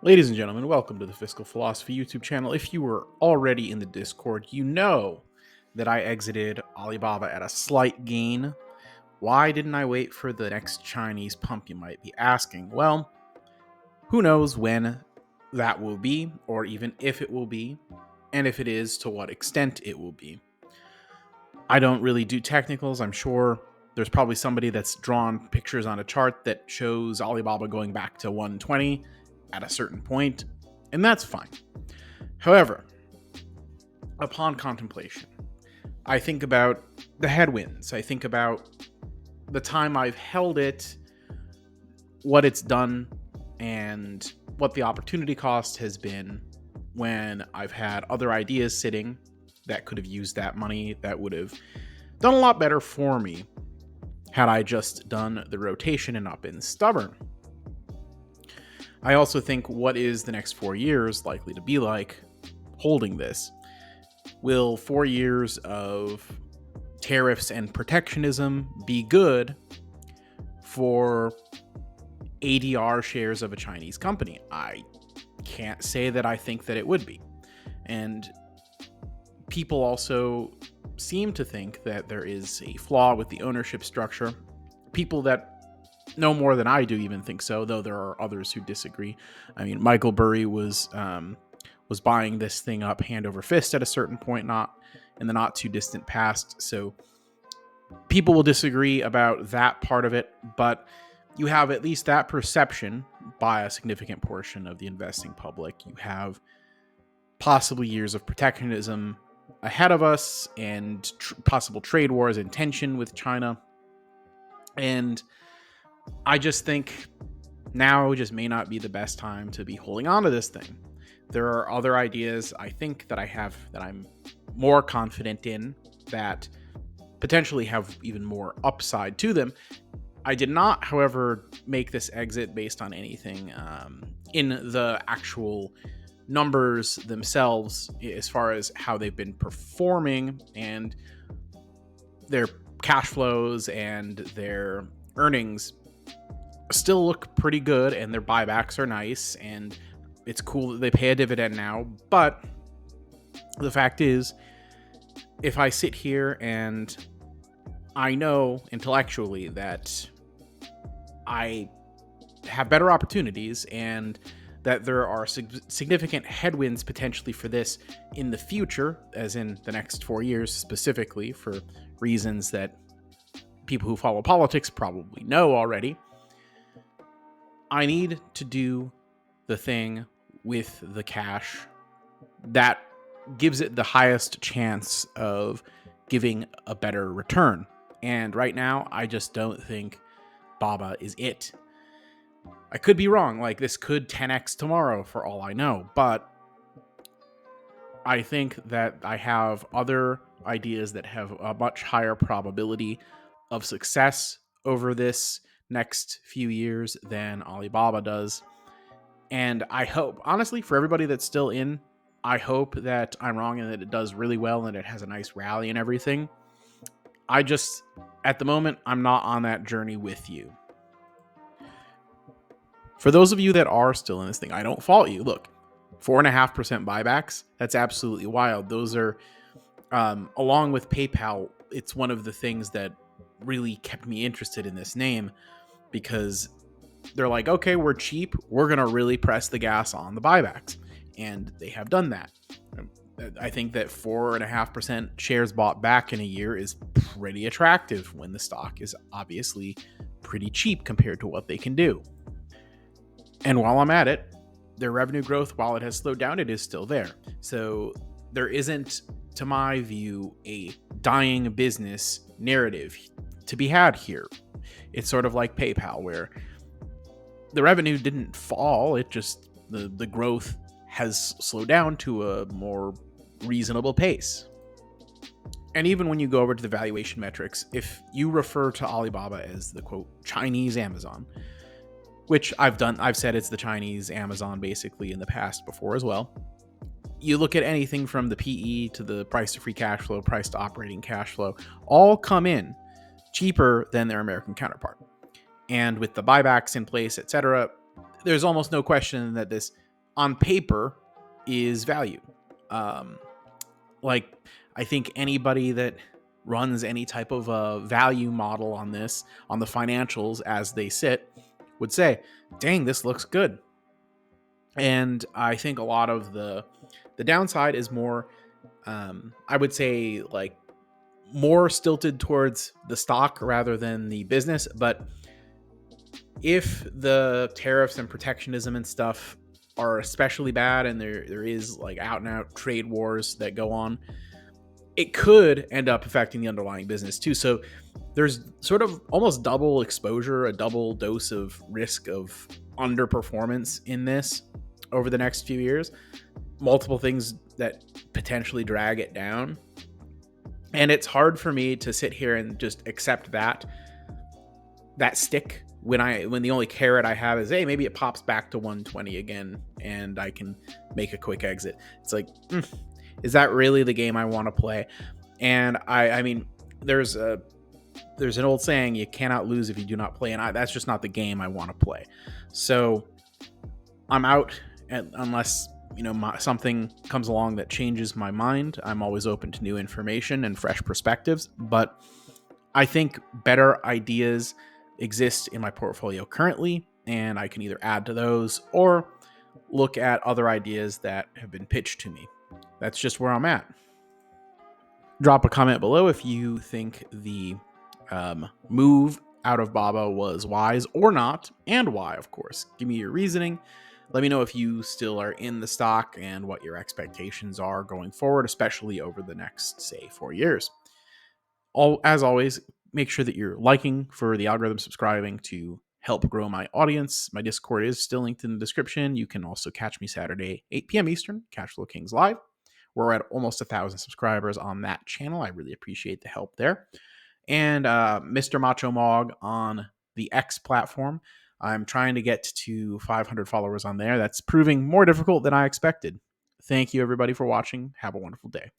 Ladies and gentlemen, welcome to the Fiscal Philosophy YouTube channel. If you were already in the Discord, you know that I exited Alibaba at a slight gain. Why didn't I wait for the next Chinese pump, you might be asking? Well, who knows when that will be, or even if it will be, and if it is, to what extent it will be. I don't really do technicals. I'm sure there's probably somebody that's drawn pictures on a chart that shows Alibaba going back to 120 at a certain point, and that's fine. However, upon contemplation, I think about the headwinds. I think about the time I've held it, what it's done, and what the opportunity cost has been when I've had other ideas sitting that could have used that money that would have done a lot better for me had I just done the rotation and not been stubborn. I also think, what is the next 4 years likely to be like holding this? Will 4 years of tariffs and protectionism be good for ADR shares of a Chinese company? I can't say that I think that it would be. And people also seem to think that there is a flaw with the ownership structure. People that know more than I do even think so, though there are others who disagree. I mean, Michael Burry was buying this thing up hand over fist at a certain point, not in the not too distant past. So people will disagree about that part of it, but you have at least that perception by a significant portion of the investing public. You have possibly years of protectionism ahead of us and possible trade wars and tension with China. And I just think now just may not be the best time to be holding on to this thing. There are other ideas I think that I have that I'm more confident in that potentially have even more upside to them. I did not, however, make this exit based on anything in the actual numbers themselves as far as how they've been performing, and their cash flows and their earnings still look pretty good, and their buybacks are nice, and it's cool that they pay a dividend now. But the fact is, if I sit here and I know intellectually that I have better opportunities and that there are significant headwinds potentially for this in the future, as in the next 4 years specifically, for reasons that people who follow politics probably know already, I need to do the thing with the cash that gives it the highest chance of giving a better return. And right now, I just don't think Baba is it. I could be wrong. Like, this could 10x tomorrow for all I know. But I think that I have other ideas that have a much higher probability of success over this next few years than Alibaba does. And I hope, honestly, for everybody that's still in, I hope that I'm wrong and that it does really well and it has a nice rally and everything. I just, at the moment, I'm not on that journey with you. For those of you that are still in this thing, I don't fault you. Look, 4.5% buybacks, that's absolutely wild. Those are, along with PayPal, it's one of the things that really kept me interested in this name, because they're like, okay, we're cheap, we're going to really press the gas on the buybacks. And they have done that. I think that 4.5% shares bought back in a year is pretty attractive when the stock is obviously pretty cheap compared to what they can do. And while I'm at it, their revenue growth, while it has slowed down, it is still there. So there isn't, to my view, a dying business narrative to be had here. It's sort of like PayPal, where the revenue didn't fall. It just, the growth has slowed down to a more reasonable pace. And even when you go over to the valuation metrics, if you refer to Alibaba as the, quote, Chinese Amazon, which I've said it's the Chinese Amazon basically in the past before as well. You look at anything from the PE to the price to free cash flow, price to operating cash flow, all come in cheaper than their American counterpart. And with the buybacks in place, etc., there's almost no question that this on paper is value. Um, like, I think anybody that runs any type of a value model on this, on the financials as they sit, would say, dang, this looks good. And I think a lot of the downside is more, I would say, like, more stilted towards the stock rather than the business. But if the tariffs and protectionism and stuff are especially bad, and there is like out and out trade wars that go on, it could end up affecting the underlying business too. So there's sort of almost double exposure, a double dose of risk of underperformance in this over the next few years. Multiple things that potentially drag it down. And it's hard for me to sit here and just accept that stick when the only carrot I have is, hey, maybe it pops back to 120 again and I can make a quick exit. It's like, is that really the game I want to play? And I mean, there's an old saying, you cannot lose if you do not play, and that's just not the game I want to play. So I'm out, unless something comes along that changes my mind. I'm always open to new information and fresh perspectives, but I think better ideas exist in my portfolio currently, and I can either add to those or look at other ideas that have been pitched to me. That's just where I'm at. Drop a comment below if you think the move out of Baba was wise or not, and why, of course. Give me your reasoning. Let me know if you still are in the stock and what your expectations are going forward, especially over the next, say, 4 years. As always, make sure that you're liking for the algorithm, subscribing to help grow my audience. My Discord is still linked in the description. You can also catch me Saturday, 8 p.m. Eastern, Cashflow Kings Live. We're at almost 1,000 subscribers on that channel. I really appreciate the help there. And Mr. Macho Mog on the X platform. I'm trying to get to 500 followers on there. That's proving more difficult than I expected. Thank you, everybody, for watching. Have a wonderful day.